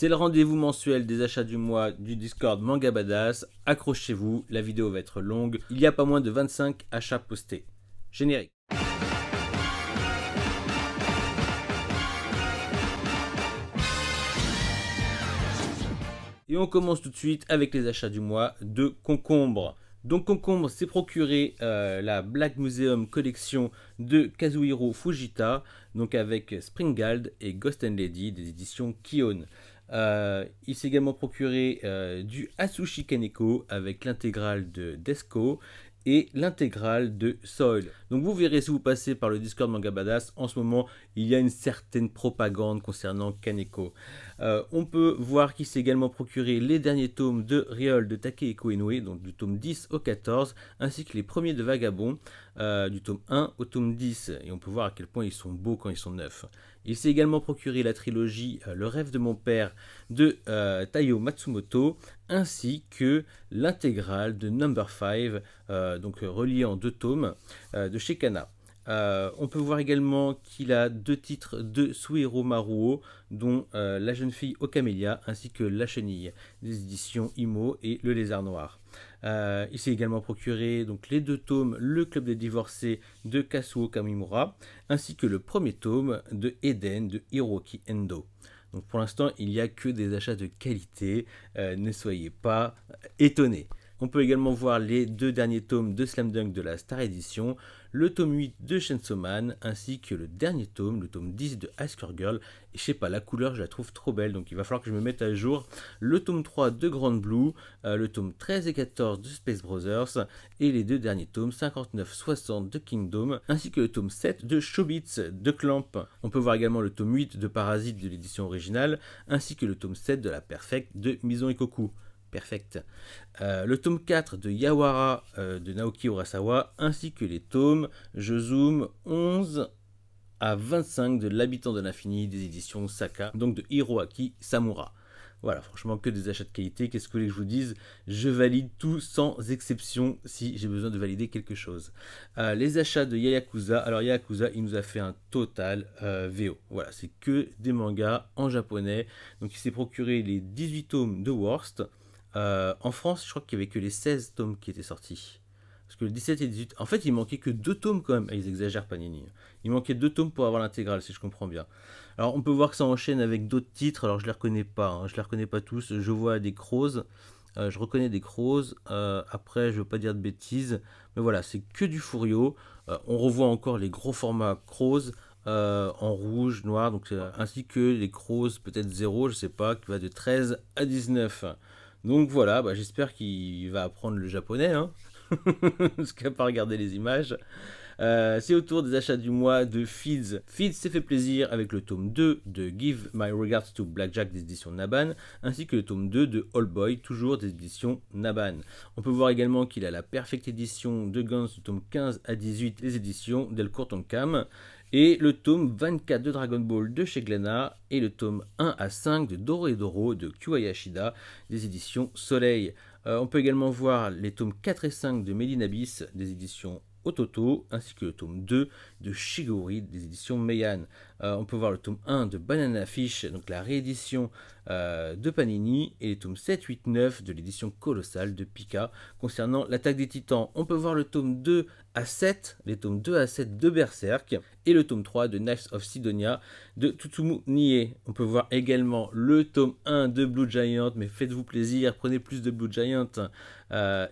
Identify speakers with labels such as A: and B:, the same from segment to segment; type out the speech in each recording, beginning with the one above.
A: C'est le rendez-vous mensuel des achats du mois du Discord Manga Badass. Accrochez-vous, la vidéo va être longue. Il y a pas moins de 25 achats postés. Générique. Et on commence tout de suite avec les achats du mois de Concombre. Donc Concombre s'est procuré la Black Museum collection de Kazuhiro Fujita, donc avec Springald et Ghost and Lady des éditions Kion. Il s'est également procuré du Atsushi Kaneko avec l'intégrale de Desco et l'intégrale de Soil. Donc vous verrez si vous passez par le Discord Manga Badass, en ce moment il y a une certaine propagande concernant Kaneko. On peut voir qu'il s'est également procuré les derniers tomes de Riol de Takehiko Inoue, donc du tome 10 au 14, ainsi que les premiers de Vagabond, du tome 1 au tome 10, et on peut voir à quel point ils sont beaux quand ils sont neufs. Il s'est également procuré la trilogie Le rêve de mon père de Taiyo Matsumoto, ainsi que l'intégrale de Number 5, donc reliée en 2 tomes, de chez Kana. On peut voir également qu'il a 2 titres de Suihiro Maruo, dont La jeune fille au camélia, ainsi que La chenille, des éditions Imo et Le lézard noir. Il s'est également procuré donc, les 2 tomes Le club des divorcés de Kazuo Kamimura, ainsi que le premier tome de Eden de Hiroki Endo. Donc pour l'instant, il n'y a que des achats de qualité, ne soyez pas étonnés. On peut également voir les 2 derniers tomes de Slam Dunk de la Star Edition, le tome 8 de Chainsaw Man, ainsi que le dernier tome, le tome 10 de High Score Girl. Et je sais pas, la couleur, je la trouve trop belle, donc il va falloir que je me mette à jour. Le tome 3 de Grand Blue, le tome 13 et 14 de Space Brothers, et les 2 derniers tomes, 59-60 de Kingdom, ainsi que le tome 7 de Showbiz de Clamp. On peut voir également le tome 8 de Parasite de l'édition originale, ainsi que le tome 7 de La Perfect de Mison Ikoku. Perfect. Le tome 4 de Yawara de Naoki Urasawa, ainsi que les tomes, je zoome, 11 à 25 de L'habitant de l'infini des éditions Saka, donc de Hiroaki Samura. Voilà, franchement, que des achats de qualité. Qu'est-ce que vous voulez que je vous dise? Je valide tout sans exception si j'ai besoin de valider quelque chose. Les achats de Yakuza. Alors, Yakuza, il nous a fait un total VO. Voilà, c'est que des mangas en japonais. Donc, il s'est procuré les 18 tomes de Worst. En France, je crois qu'il n'y avait que les 16 tomes qui étaient sortis. Parce que le 17 et le 18... En fait, il manquait que 2 tomes quand même. Ils exagèrent, Panini. Il manquait 2 tomes pour avoir l'intégrale, si je comprends bien. Alors, on peut voir que ça enchaîne avec d'autres titres. Alors, je ne les reconnais pas. Je ne les reconnais pas tous. Je vois des Crows. Je reconnais des Crows. Après, je ne veux pas dire de bêtises. Mais voilà, c'est que du Furio. On revoit encore les gros formats Crows. En rouge, noir. Donc, ainsi que les Crows, peut-être 0, je ne sais pas, qui va de 13 à 19. Donc voilà, j'espère qu'il va apprendre le japonais, hein, parce qu'il n'a pas regardé les images. C'est au tour des achats du mois de Feeds. Feeds s'est fait plaisir avec le tome 2 de Give My Regards to Blackjack des éditions Naban, ainsi que le tome 2 de All Boy, toujours des éditions Naban. On peut voir également qu'il a la Perfect Edition de Guns du tome 15 à 18 des éditions Delcourt Tonkam, et le tome 24 de Dragon Ball de chez Glénat, et le tome 1 à 5 de Doro et Doro de Kyuayashida des éditions Soleil. On peut également voir les tomes 4 et 5 de Made in Abyss des éditions Ototo, ainsi que le tome 2 de Shigori des éditions Meian. On peut voir le tome 1 de Banana Fish, donc la réédition de Panini, et les tomes 7, 8, 9 de l'édition colossale de Pika concernant l'attaque des titans. On peut voir le tome 2 à 7, les tomes 2 à 7 de Berserk, et le tome 3 de Knives of Sidonia de Tsutomu Nie. On peut voir également le tome 1 de Blue Giant, mais faites-vous plaisir, prenez plus de Blue Giant,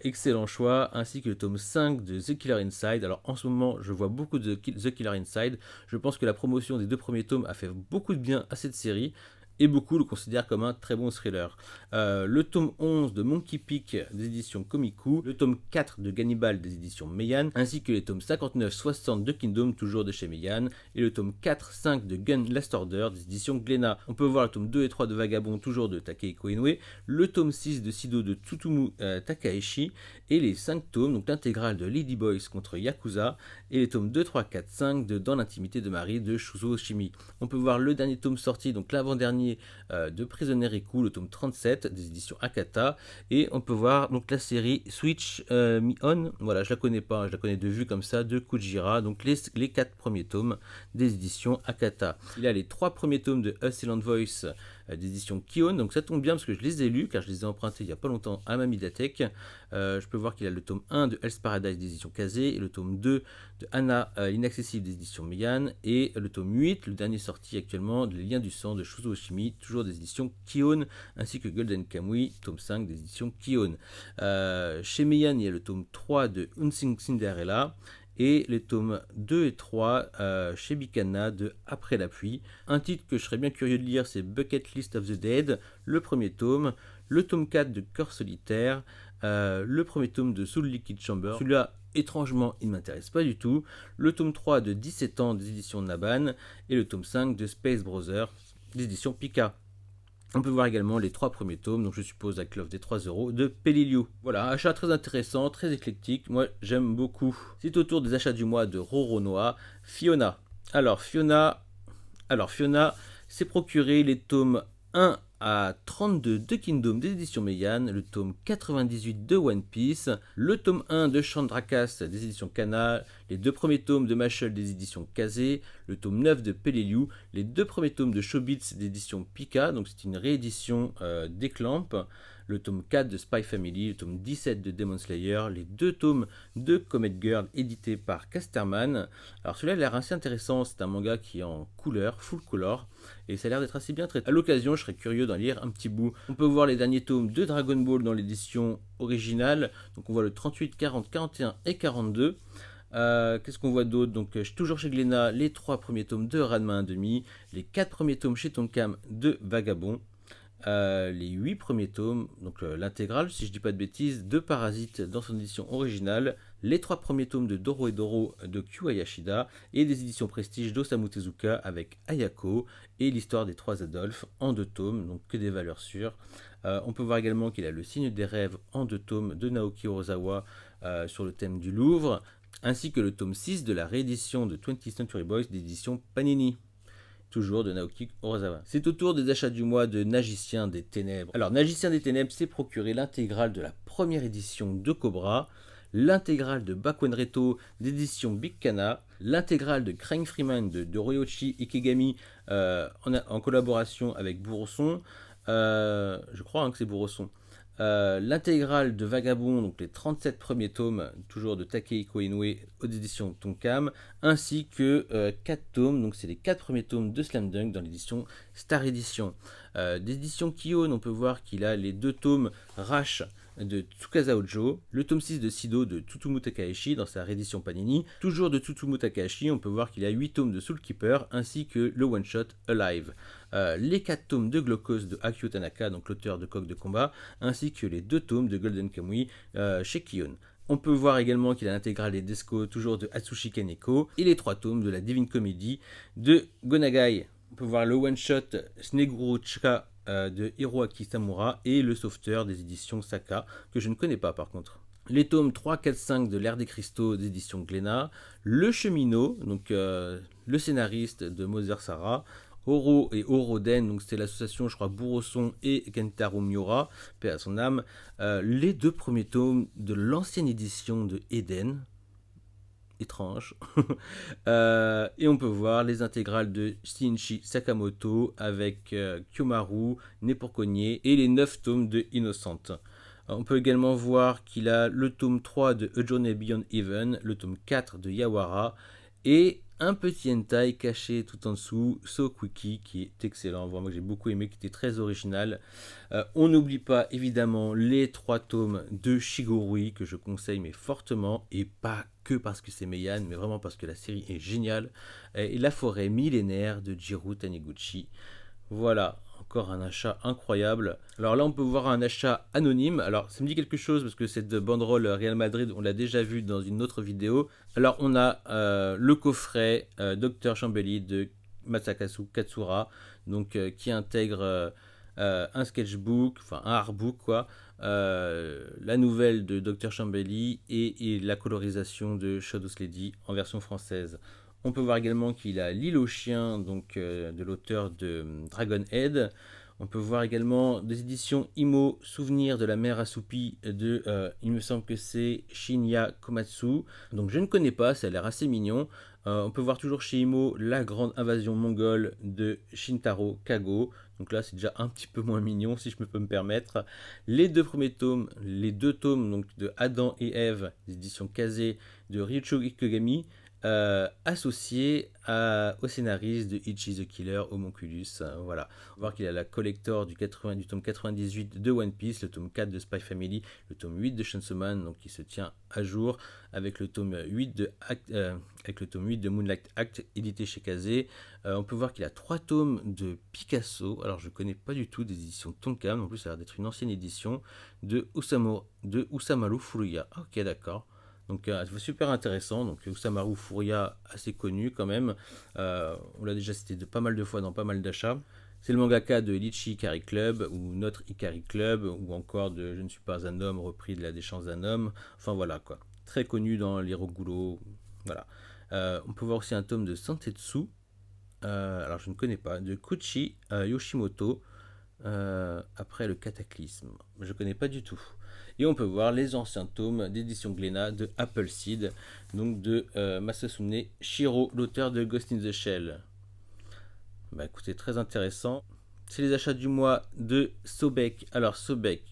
A: excellent choix, ainsi que le tome 5 de The Killer Inside. Alors en ce moment, je vois beaucoup de The Killer Inside. Je pense que la promotion des 2 premiers tomes a fait beaucoup de bien à cette série, et beaucoup le considèrent comme un très bon thriller. Le tome 11 de Monkey Peak des éditions Komiku, le tome 4 de Gannibal des éditions Meian, ainsi que les tomes 59-60 de Kingdom, toujours de chez Meian, et le tome 4-5 de Gun Last Order des éditions Glénat. On peut voir le tome 2 et 3 de Vagabond, toujours de Takehiko Inoue, le tome 6 de Sido de Tsutomu Takahashi, et les 5 tomes, donc l'intégrale de Lady Boys contre Yakuza, et les tomes 2, 3, 4, 5 de Dans l'intimité de Marie de Shuzo Oshimi. On peut voir le dernier tome sorti, donc l'avant-dernier de Prisoner Riku, le tome 37 des éditions Akata, et on peut voir donc la série Switch Me On. Voilà, je la connais pas, je la connais de vue comme ça, de Kujira, donc les 4 premiers tomes des éditions Akata. Il a les 3 premiers tomes de Hustle and Voice des éditions Kion. Donc ça tombe bien parce que je les ai lus, car je les ai empruntés il n'y a pas longtemps à ma médiathèque. Je peux voir qu'il a le tome 1 de Hell's Paradise des éditions Kazé, et le tome 2 de Anna l'Inaccessible des éditions Meian, et le tome 8, le dernier sorti actuellement, de Les Liens du Sang de Shuzo Oshimi, toujours des éditions Kion, ainsi que Golden Kamuy, tome 5 des éditions Kion. Chez Meian, il y a le tome 3 de Unsing Cinderella, et les tomes 2 et 3 chez Bikana de Après la pluie. Un titre que je serais bien curieux de lire, c'est Bucket List of the Dead, le premier tome, le tome 4 de Cœur solitaire, le premier tome de Soul Liquid Chamber. Celui-là, étrangement, il ne m'intéresse pas du tout. Le tome 3 de 17 ans des éditions Naban, et le tome 5 de Space Brothers des éditions Pika. On peut voir également les 3 premiers tomes, donc je suppose avec l'offre des 3 euros, de Peliliu. Voilà, achat très intéressant, très éclectique, moi j'aime beaucoup. C'est au tour des achats du mois de Roronoa, Fiona. Alors Fiona s'est procuré les tomes 1 à 32 de Kingdom des éditions Meian, le tome 98 de One Piece, le tome 1 de Chandrakas des éditions Kana, les 2 premiers tomes de Mashal des éditions Kazé, le tome 9 de Peleliu, les 2 premiers tomes de Shobits des éditions Pika, donc c'est une réédition des Clamp, le tome 4 de Spy Family, le tome 17 de Demon Slayer, les 2 tomes de Comet Girl édités par Casterman. Alors celui-là a l'air assez intéressant, c'est un manga qui est en couleur, full color, et ça a l'air d'être assez bien traité. A l'occasion, je serais curieux d'en lire un petit bout. On peut voir les derniers tomes de Dragon Ball dans l'édition originale, donc on voit le 38, 40, 41 et 42. Qu'est-ce qu'on voit d'autre? Donc toujours chez Glénat, les 3 premiers tomes de Ranma 1,5, les 4 premiers tomes chez Tonkam de Vagabond, les 8 premiers tomes, donc l'intégrale, si je dis pas de bêtises, de Parasite dans son édition originale, les 3 premiers tomes de Doro et Doro de Kyu Hayashida, et des éditions Prestige d'Osamu Tezuka avec Ayako, et l'histoire des 3 Adolphes en 2 tomes, donc que des valeurs sûres. On peut voir également qu'il a le signe des rêves en 2 tomes de Naoki Urasawa sur le thème du Louvre, ainsi que le tome 6 de la réédition de 20th Century Boys d'édition Panini, toujours de Naoki Urasawa. C'est au tour des achats du mois de Magicien des Ténèbres. Alors Magicien des Ténèbres s'est procuré l'intégrale de la première édition de Cobra, l'intégrale de Bakuenreto d'édition Big Kana, l'intégrale de Craig Freeman de Ryoichi Ikegami en collaboration avec Bourrosson, je crois que c'est Bourrosson. L'intégrale de Vagabond, donc les 37 premiers tomes, toujours de Takehiko Inoue aux éditions Tonkam, ainsi que 4 tomes, donc c'est les 4 premiers tomes de Slam Dunk dans l'édition Star Edition. D'édition Kion, on peut voir qu'il a les 2 tomes Rash de Tsukasa Ojo, le tome 6 de Sido de Tsutomu Takahashi dans sa réédition Panini. Toujours de Tsutomu Takahashi, on peut voir qu'il a 8 tomes de Soul Keeper ainsi que le one-shot Alive. Les 4 tomes de Glocos de Akio Tanaka, donc l'auteur de Coq de combat, ainsi que les 2 tomes de Golden Kamuy chez Kion. On peut voir également qu'il a l'intégrale des Desco, toujours de Atsushi Kaneko, et les 3 tomes de la Divine Comedy de Gonagai. On peut voir le one-shot Sneguruchika de Hiroaki Samura et le sauveteur des éditions Saka, que je ne connais pas par contre. Les tomes 3, 4, 5 de l'ère des cristaux d'édition Glénat, le cheminot, donc le scénariste de Mother Sarah, Oro et Oroden, donc c'était l'association, je crois, Bourrosson et Kentaro Miura, paix à son âme, les 2 premiers tomes de l'ancienne édition de Eden, étrange, et on peut voir les intégrales de Shinichi Sakamoto avec Kyomaru, Neporkonye et les 9 tomes de Innocent. On peut également voir qu'il a le tome 3 de A Journey Beyond Even, le tome 4 de Yawara, et un petit hentai caché tout en dessous, So Quickie, qui est excellent, vraiment que j'ai beaucoup aimé, qui était très original. On n'oublie pas évidemment les 3 tomes de Shigurui, que je conseille mais fortement, et pas que parce que c'est Meian, mais vraiment parce que la série est géniale. Et La forêt millénaire de Jiro Taniguchi. Voilà, encore un achat incroyable. Alors là, on peut voir un achat anonyme. Alors, ça me dit quelque chose parce que cette banderole Real Madrid, on l'a déjà vu dans une autre vidéo. Alors, on a le coffret Dr Chambelli de Masakazu Katsura, donc qui intègre un sketchbook, enfin un artbook quoi, la nouvelle de Dr Chambelli et la colorisation de Shadows Lady en version française. On peut voir également qu'il a L'île aux chiens, donc de l'auteur de Dragonhead. On peut voir également des éditions Imo, Souvenir de la mer assoupie de, il me semble que c'est Shinya Komatsu. Donc je ne connais pas, ça a l'air assez mignon. On peut voir toujours chez Imo la grande invasion mongole de Shintaro Kago. Donc là, c'est déjà un petit peu moins mignon, si je me peux me permettre. Les deux premiers tomes, les deux tomes donc, de Adam et Ève, des éditions Kazé, de Ryucho Ikegami, associé au scénariste de Ichi the Killer, Homunculus. Voilà. On va voir qu'il a la collector du tome 98 de One Piece, le tome 4 de Spy Family, le tome 8 de Chainsaw Man, donc qui se tient à jour, avec le tome 8 de Moonlight Act, édité chez Kazé. On peut voir qu'il a 3 tomes de Picasso. Alors, je connais pas du tout des éditions Tonkam. En plus, ça a l'air d'être une ancienne édition de Usamaru Furuya. Ok, d'accord. Donc super intéressant. Donc Usamaru Furuya, assez connu quand même. On l'a déjà cité pas mal de fois dans pas mal d'achats. C'est le mangaka de Lichi Ikari Club ou Notre Ikari Club ou encore de Je ne suis pas un homme, repris de La déchéance d'un homme. Enfin voilà quoi. Très connu dans l'Hirogulo. Voilà. On peut voir aussi un tome de Santetsu. Alors je ne connais pas. De Koichi Yoshimoto. Après le cataclysme. Je ne connais pas du tout. Et on peut voir les anciens tomes d'édition Glénat de Appleseed, donc de Masasune Shiro, l'auteur de Ghost in the Shell. Bah écoutez, très intéressant. C'est les achats du mois de Sobek. Alors Sobek,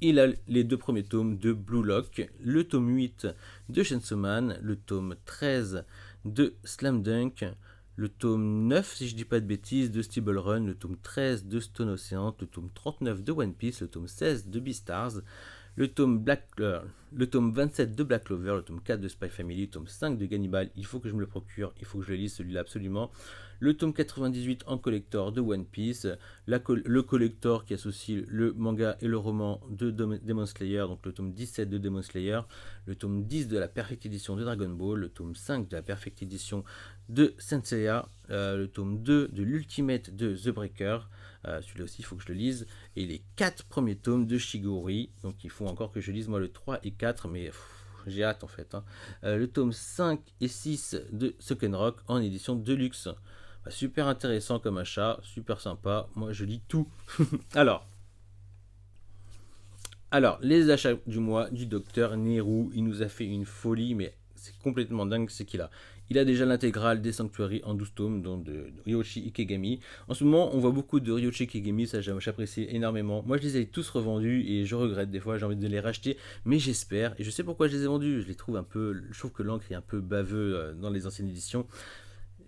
A: il a les 2 premiers tomes de Blue Lock, le tome 8 de Chainsaw Man, le tome 13 de Slam Dunk, le tome 9, si je dis pas de bêtises, de Stable Run, le tome 13 de Stone Ocean, le tome 39 de One Piece, le tome 16 de Beastars, le tome 27 de Black Clover, le tome 4 de Spy Family, le tome 5 de Gannibal. Il faut que je me le procure, il faut que je le lise celui-là absolument. Le tome 98 en collector de One Piece, le collector qui associe le manga et le roman de Demon Slayer, donc le tome 17 de Demon Slayer, le tome 10 de la Perfect Edition de Dragon Ball, le tome 5 de la Perfect Edition de Senseiya, le tome 2 de l'Ultimate de The Breaker, celui-là aussi il faut que je le lise, et les 4 premiers tomes de Shigori, donc il faut encore que je lise moi le 3 et 4, mais j'ai hâte en fait. Le tome 5 et 6 de Sucken Rock en édition Deluxe. Super intéressant comme achat, super sympa, moi je lis tout. Alors, les achats du mois du docteur Nehru, il nous a fait une folie, mais c'est complètement dingue ce qu'il a. Il a déjà l'intégrale des Sanctuary en 12 tomes, dont de Ryoshi Ikegami. En ce moment, on voit beaucoup de Ryoshi Ikegami, ça j'apprécie énormément. Moi, je les ai tous revendus et je regrette des fois, j'ai envie de les racheter, mais j'espère, et je sais pourquoi je les ai vendus. Je les trouve un peu, je trouve que l'encre est un peu baveux dans les anciennes éditions.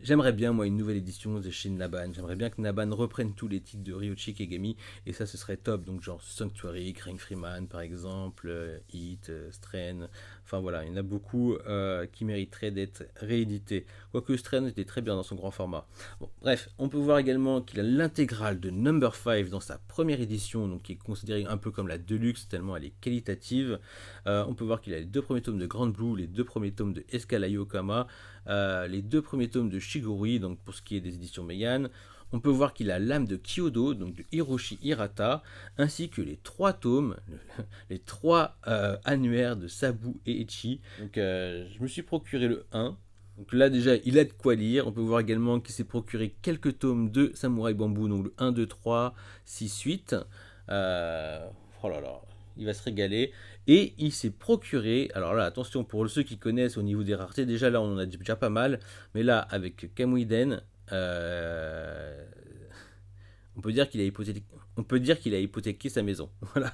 A: J'aimerais bien, moi, une nouvelle édition de chez Naban. J'aimerais bien que Naban reprenne tous les titres de Ryoshi Ikegami. Et ça, ce serait top. Donc, genre Sanctuary, Crying Freeman, par exemple, Hit, Strain. Enfin, voilà, il y en a beaucoup qui mériteraient d'être réédités. Quoique Strain était très bien dans son grand format. Bon, bref, on peut voir également qu'il a l'intégrale de Number 5 dans sa première édition, donc qui est considérée un peu comme la Deluxe, tellement elle est qualitative. On peut voir qu'il a les 2 premiers tomes de Grand Blue, les 2 premiers tomes de Escalade Okama, les 2 premiers tomes de Shigori, donc pour ce qui est des éditions Meian. On peut voir qu'il a l'âme de Kyodo, donc de Hiroshi Hirata, ainsi que les 3 tomes, les 3 annuaires de Sabu et Echi. Donc je me suis procuré le 1. Donc là déjà il a de quoi lire. On peut voir également qu'il s'est procuré quelques tomes de Samurai Bamboo, donc le 1, 2, 3, 6, 8. Oh là là, il va se régaler. Et il s'est procuré, alors là attention pour ceux qui connaissent au niveau des raretés, déjà là on en a déjà pas mal, mais là avec Kamuiden, on peut dire qu'il a hypothéqué sa maison. Voilà.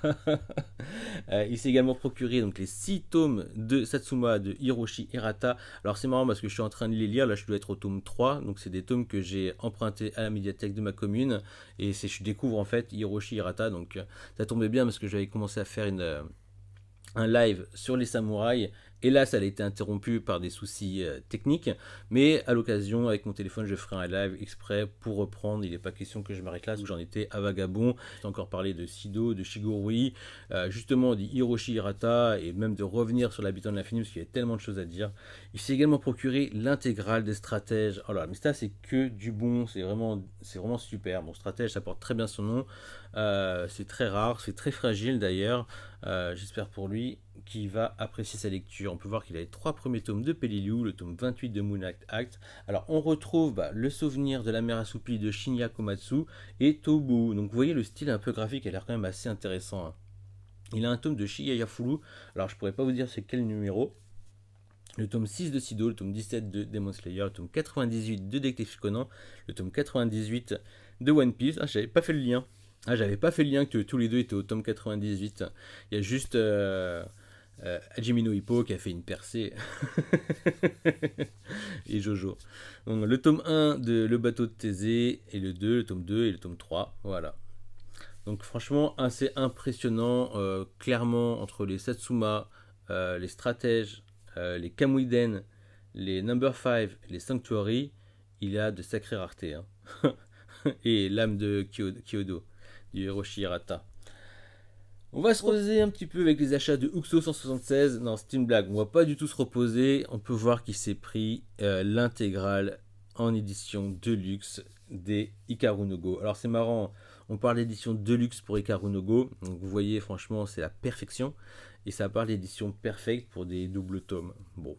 A: Il s'est également procuré donc les 6 tomes de Satsuma de Hiroshi Hirata. Alors c'est marrant parce que je suis en train de les lire, là je dois être au tome 3, donc c'est des tomes que j'ai empruntés à la médiathèque de ma commune, et je découvre en fait Hiroshi Hirata, donc ça tombait bien parce que j'avais commencé à faire un live sur les samouraïs. Et là, ça a été interrompu par des soucis techniques. Mais à l'occasion, avec mon téléphone, je ferai un live exprès pour reprendre. Il n'est pas question que je m'arrête là, où j'en étais à vagabond. J'ai encore parlé de Sido, de Shigorui, justement dit Hiroshi Hirata, et même de revenir sur l'habitant de l'infini, parce qu'il y a tellement de choses à dire. Il s'est également procuré l'intégrale des stratèges. Oh là, mais ça, c'est que du bon. C'est vraiment super. Bon, stratège, ça porte très bien son nom. C'est très rare, c'est très fragile d'ailleurs. J'espère pour lui qu'il va apprécier sa lecture. On peut voir qu'il a les 3 premiers tomes de Peliliu, le tome 28 de Moonlight Act. Alors on retrouve le souvenir de la mer assouplie de Shinya Komatsu et Tobu. Donc vous voyez le style un peu graphique a l'air quand même assez intéressant. Il a un tome de Shiya Furu. Alors je pourrais pas vous dire c'est quel numéro. le tome 6 de Sido, le tome 17 de Demon Slayer, le tome 98 de Détective Conan, le tome 98 de One Piece. Ah, j'avais pas fait le lien. Ah, j'avais pas fait le lien que tous les deux étaient au tome 98. Il y a juste Hajime no Ippo qui a fait une percée. Et Jojo. Donc, le tome 1 de Le bateau de Thésée, et le 2, le tome 2 et le tome 3. Voilà. Donc franchement, assez impressionnant. Clairement, entre les Satsuma, les stratèges, les Kamuiden, les Number 5 et les Sanctuary, il y a de sacrées raretés. Hein. Et l'âme de Kyodo, du Hiroshi Hirata. On va se reposer un petit peu avec les achats de Uxo 176. Non, c'est une blague. On va pas du tout se reposer. On peut voir qu'il s'est pris l'intégrale en édition deluxe des Hikaru no Go. Alors c'est marrant, on parle d'édition deluxe pour Hikaru no Go. Donc vous voyez, franchement, c'est la perfection. Et ça parle d'édition perfecte pour des doubles tomes. Bon,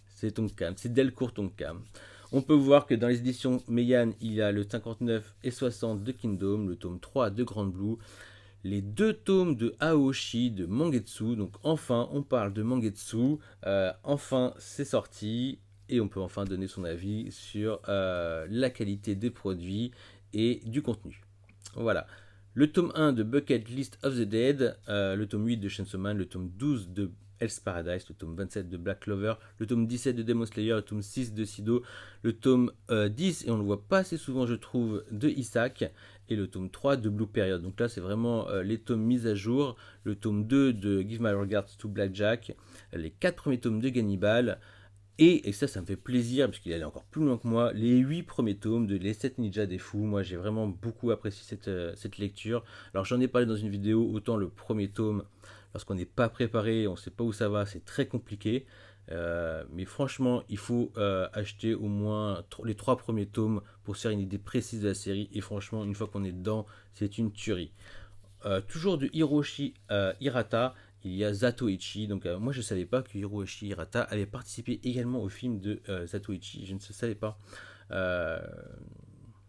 A: c'est Tonkam, c'est Delcourt Tonkam. On peut voir que dans les éditions Meian, il y a le 59 et 60 de Kingdom, le tome 3 de Grand Blue, les 2 tomes de Aoshi de Mangetsu. Donc enfin, on parle de Mangetsu. Enfin, c'est sorti. Et on peut enfin donner son avis sur la qualité des produits et du contenu. Voilà. Le tome 1 de Bucket List of the Dead, le tome 8 de Chainsaw Man, le tome 12 de Hell's Paradise, le tome 27 de Black Clover, le tome 17 de Demon Slayer, le tome 6 de Sido, le tome 10, et on ne le voit pas assez souvent je trouve, de Isaac, et le tome 3 de Blue Period. Donc là c'est vraiment les tomes mis à jour, le tome 2 de Give My Regards to Blackjack, les 4 premiers tomes de Gannibal, et ça me fait plaisir, parce qu'il allait encore plus loin que moi, les 8 premiers tomes de Les 7 Ninjas des Fous. Moi, j'ai vraiment beaucoup apprécié cette lecture. Alors, j'en ai parlé dans une vidéo, autant le premier tome, lorsqu'on n'est pas préparé, on ne sait pas où ça va, c'est très compliqué. Mais franchement, il faut acheter au moins les 3 premiers tomes pour se faire une idée précise de la série. Et franchement, une fois qu'on est dedans, c'est une tuerie. Toujours de Hiroshi Hirata, il y a Zatoichi. Donc moi je ne savais pas que Hiroshi Hirata avait participé également au film de Zatoichi, je ne savais pas. Euh,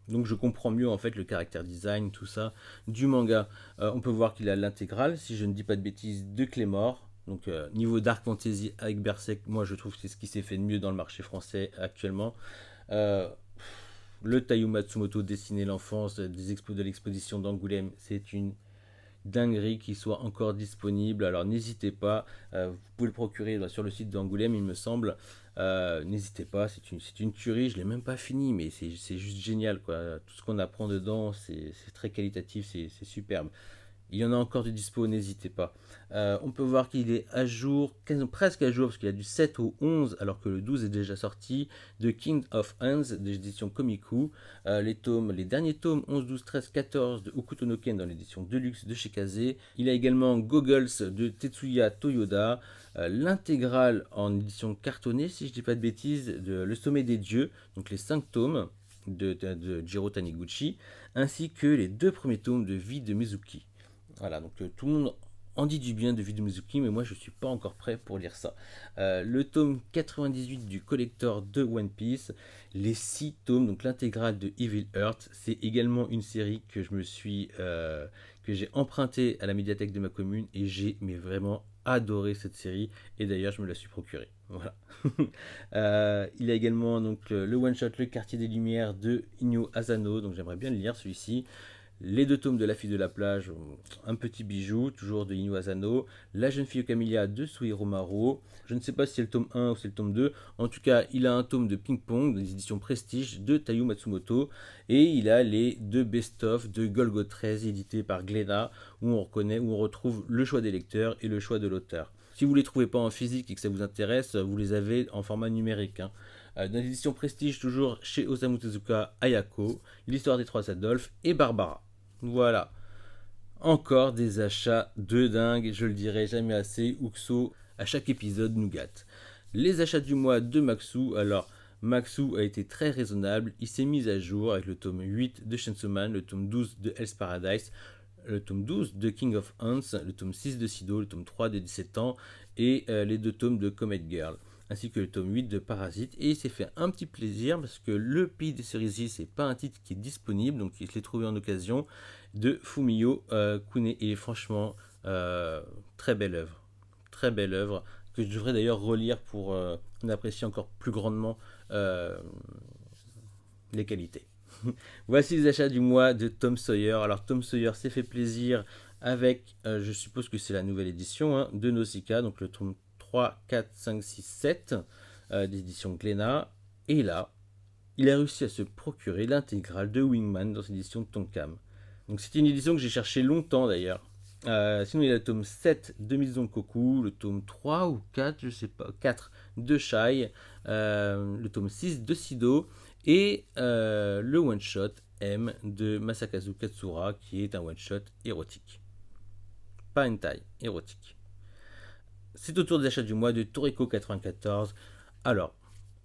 A: donc je comprends mieux en fait le caractère design, tout ça, du manga. On peut voir qu'il a l'intégrale, si je ne dis pas de bêtises, de Claymore. Donc niveau Dark Fantasy avec Berserk, moi je trouve que c'est ce qui s'est fait de mieux dans le marché français actuellement. Euh, le Taiyo Matsumoto dessiner l'enfance de l'exposition d'Angoulême, c'est une dinguerie qui soit encore disponible. Alors n'hésitez pas, vous pouvez le procurer sur le site d'Angoulême, il me semble. N'hésitez pas, c'est une tuerie. Je l'ai même pas fini, mais c'est juste génial, quoi. Tout ce qu'on apprend dedans, c'est très qualitatif, c'est superbe. Il y en a encore de dispo, n'hésitez pas. On peut voir qu'il est à jour, presque à jour, parce qu'il y a du 7 au 11, alors que le 12 est déjà sorti, de King of Hands, de l'édition Komiku. Les derniers tomes 11, 12, 13, 14 de Hokuto no Ken dans l'édition Deluxe de chez Kazé. Il y a également Goggles de Tetsuya Toyoda, l'intégrale en édition cartonnée, si je ne dis pas de bêtises, de Le Sommet des Dieux, donc les 5 tomes de Jiro Taniguchi, ainsi que les 2 premiers tomes de Vie de Mizuki. Voilà, donc tout le monde en dit du bien de Vido Mizuki, mais moi je suis pas encore prêt pour lire ça. Le tome 98 du collector de One Piece, les 6 tomes, donc l'intégrale de Evil Earth, c'est également une série que que j'ai empruntée à la médiathèque de ma commune et j'ai vraiment adoré cette série et d'ailleurs je me la suis procurée. Voilà. Il y a également donc le one shot Le Quartier des Lumières de Inyo Asano, donc j'aimerais bien le lire celui-ci. Les 2 tomes de La Fille de la Plage, un petit bijou, toujours de Inu Asano. La Jeune Fille au Camélia de Suihiro Maruo. Je ne sais pas si c'est le tome 1 ou c'est le tome 2. En tout cas, il a un tome de Ping Pong, des éditions Prestige de Taiyo Matsumoto. Et il a les 2 best-of de Golgo 13, édités par Glénat, où on retrouve le choix des lecteurs et le choix de l'auteur. Si vous ne les trouvez pas en physique et que ça vous intéresse, vous les avez en format numérique. Hein. Dans l'édition Prestige, toujours chez Osamu Tezuka, Ayako, L'Histoire des Trois Adolphes et Barbara. Voilà. Encore des achats de dingue, je le dirai jamais assez. Uxo, à chaque épisode, nous gâte. Les achats du mois de Maxou. Alors, Maxou a été très raisonnable. Il s'est mis à jour avec le tome 8 de Chainsaw Man, le tome 12 de Hell's Paradise, le tome 12 de King of Hans, le tome 6 de Sido, le tome 3 de 17 ans et les 2 tomes de Comet Girl, ainsi que le tome 8 de Parasite. Et il s'est fait un petit plaisir parce que Le Pays des Cerisiers, c'est pas un titre qui est disponible, donc il se l'est trouvé en occasion, de Fumio Kune. Et franchement, très belle œuvre que je devrais d'ailleurs relire pour on apprécie encore plus grandement les qualités. Voici les achats du mois de Tom Sawyer. Alors Tom Sawyer s'est fait plaisir avec, je suppose que c'est la nouvelle édition, hein, de Nausicaa, donc le tome 3, 4, 5, 6, 7 d'édition Glénat. Et là, il a réussi à se procurer l'intégrale de Wingman dans l'édition de Tonkam. Donc c'est une édition que j'ai cherché longtemps d'ailleurs. Sinon il y a le tome 7 de Maison Koku, le tome 3 ou 4, je sais pas, 4 de Shai, le tome 6 de Sido et le one-shot M de Masakazu Katsura qui est un one-shot érotique. Pas hentai, érotique. C'est au tour des achats du mois de Toriko 94. Alors,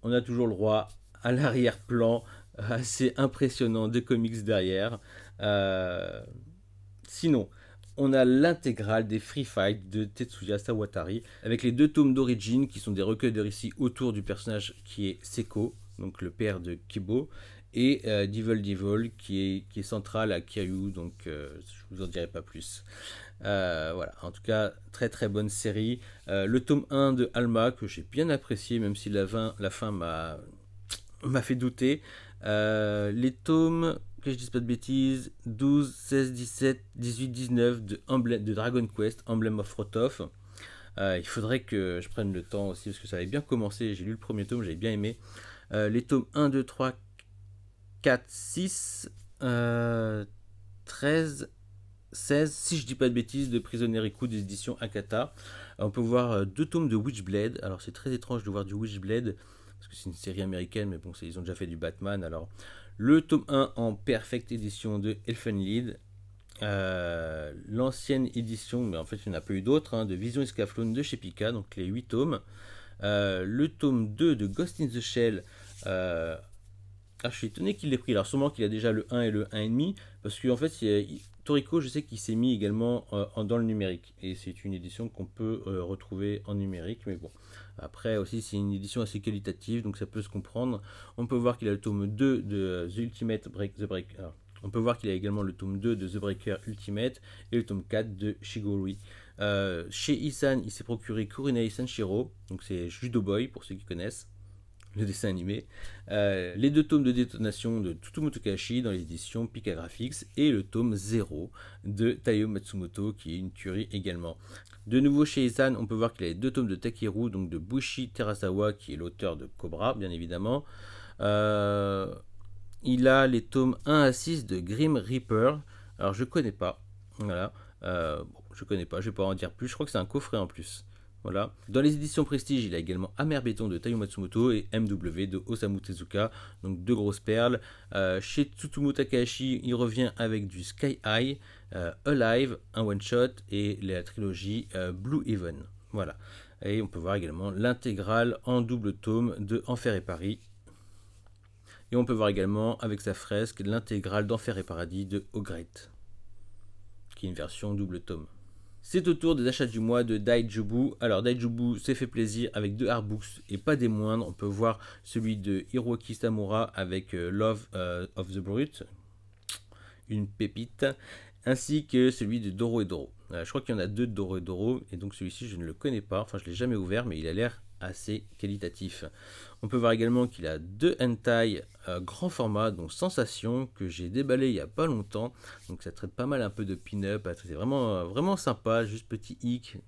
A: on a toujours le droit à l'arrière-plan assez impressionnant de comics derrière. Sinon, on a l'intégrale des Free Fight de Tetsuya Sawatari avec les 2 tomes d'origine qui sont des recueils de récits autour du personnage qui est Seko, donc le père de Kibo, et Devil Devil qui est central à Kiryu, donc je vous en dirai pas plus. Voilà, en tout cas, très très bonne série. Le tome 1 de Alma que j'ai bien apprécié, même si la fin m'a fait douter. Les tomes, que je dise pas de bêtises, 12, 16, 17, 18, 19 de Dragon Quest, Emblem of Rotov. Il faudrait que je prenne le temps aussi parce que ça avait bien commencé. J'ai lu le premier tome, j'avais bien aimé. Les tomes 1, 2, 3, 4, 6, 13, 16, si je dis pas de bêtises, de Prisoneriku des éditions Akata. On peut voir 2 tomes de Witchblade. Alors c'est très étrange de voir du Witchblade parce que c'est une série américaine, mais bon, ils ont déjà fait du Batman. Alors le tome 1 en perfect édition de Elfenlied. L'ancienne édition, mais en fait il n'y en a pas eu d'autres, hein, de Vision Escaflowne de chez Pika, donc les 8 tomes. Le tome 2 de Ghost in the Shell. Je suis étonné qu'il l'ait pris. Alors sûrement qu'il a déjà le 1 et le 1,5, parce qu'en fait Toriko, je sais qu'il s'est mis également dans le numérique, et c'est une édition qu'on peut retrouver en numérique, mais bon. Après aussi c'est une édition assez qualitative, donc ça peut se comprendre. On peut voir qu'il a le tome 2 de The Ultimate The Breaker. Alors, on peut voir qu'il a également le tome 2 de The Breaker Ultimate et le tome 4 de Shigorui. Chez Isan, il s'est procuré Kurenai Sanshiro, donc c'est Judo Boy pour ceux qui connaissent le dessin animé, les 2 tomes de détonation de Tsutomu Tokashi dans l'édition Pika Graphics et le tome 0 de Taiyo Matsumoto qui est une tuerie également. De nouveau chez Isan, on peut voir qu'il a les 2 tomes de Takeru, donc de Bushi Terasawa qui est l'auteur de Cobra bien évidemment. Il a les tomes 1 à 6 de Grim Reaper. Alors je connais pas, voilà. Je connais pas, je vais pas en dire plus, je crois que c'est un coffret en plus. Voilà. Dans les éditions Prestige, il a également Amer Béton de Taiyo Matsumoto et MW de Osamu Tezuka, donc 2 grosses perles. Chez Tsutomu Takahashi, il revient avec du Sky High, Alive, un one-shot et la trilogie Blue Heaven. Voilà. Et on peut voir également l'intégrale en double tome de Enfer et Paris. Et on peut voir également avec sa fresque l'intégrale d'Enfer et Paradis de Ogret, qui est une version double tome. C'est au tour des achats du mois de Daijubu. Alors Daijubu s'est fait plaisir avec 2 artbooks et pas des moindres. On peut voir celui de Hiroki Samura avec Love of the Brute, une pépite, ainsi que celui de Doro et Doro. Je crois qu'il y en a 2 de Doro et Doro, et donc celui-ci je ne le connais pas, enfin je ne l'ai jamais ouvert, mais il a l'air assez qualitatif. On peut voir également qu'il a 2 hentai grand format, dont Sensation, que j'ai déballé il n'y a pas longtemps, donc ça traite pas mal un peu de pin-up, c'est vraiment, vraiment sympa, juste petit hic,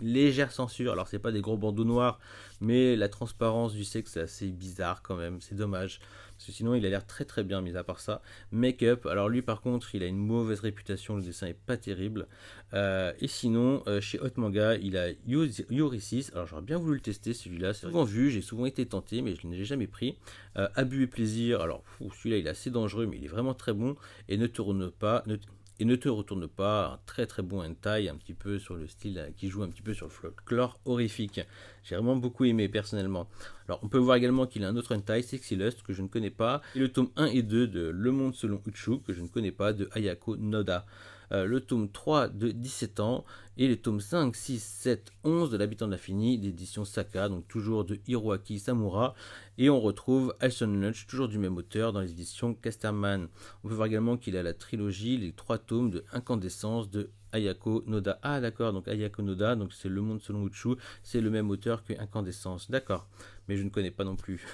A: légère censure, alors c'est pas des gros bandeaux noirs, mais la transparence du sexe c'est assez bizarre quand même, c'est dommage, parce que sinon il a l'air très très bien mis à part ça. Make-up, alors lui par contre il a une mauvaise réputation, le dessin est pas terrible, et sinon chez Hot Manga il a Yorisis, alors j'aurais bien voulu le tester celui-là, c'est souvent vu, j'ai souvent été tenté mais je ne l'ai jamais pris. Abus et plaisir, alors celui-là il est assez dangereux mais il est vraiment très bon, et ne te retourne pas, un très très bon hentai, un petit peu sur le style qui joue un petit peu sur le folklore horrifique. J'ai vraiment beaucoup aimé personnellement. Alors on peut voir également qu'il a un autre hentai, Sexy Lust, que je ne connais pas, et le tome 1 et 2 de Le Monde selon Uchu, que je ne connais pas, de Ayako Noda. Le tome 3 de 17 ans, et les tomes 5, 6, 7, 11 de l'Habitant de l'Infini, d'édition Saka, donc toujours de Hiroaki Samura, et on retrouve Alson Lunch, toujours du même auteur, dans les éditions Casterman. On peut voir également qu'il a la trilogie, les 3 tomes de Incandescence de Ayako Noda. Ah d'accord, donc Ayako Noda, donc c'est Le Monde selon Uchu, c'est le même auteur que Incandescence, d'accord. mais je ne connais pas non plus.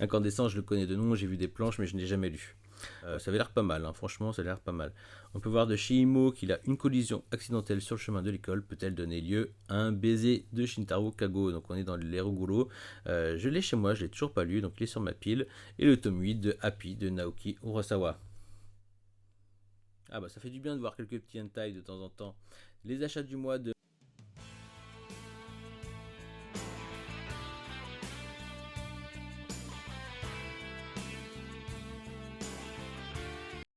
A: Incandescent, je le connais de nom, j'ai vu des planches, mais je n'ai jamais lu. Ça avait l'air pas mal, hein. Franchement, ça a l'air pas mal. On peut voir de Shihimo qu'il a une collision accidentelle sur le chemin de l'école. Peut-elle donner lieu à un baiser de Shintaro Kago? Donc on est dans l'Eroguro. Je l'ai chez moi, je l'ai toujours pas lu, donc il est sur ma pile. Et le tome 8 de Happy de Naoki Urasawa. Ah bah ça fait du bien de voir quelques petits hentai de temps en temps. Les achats du mois de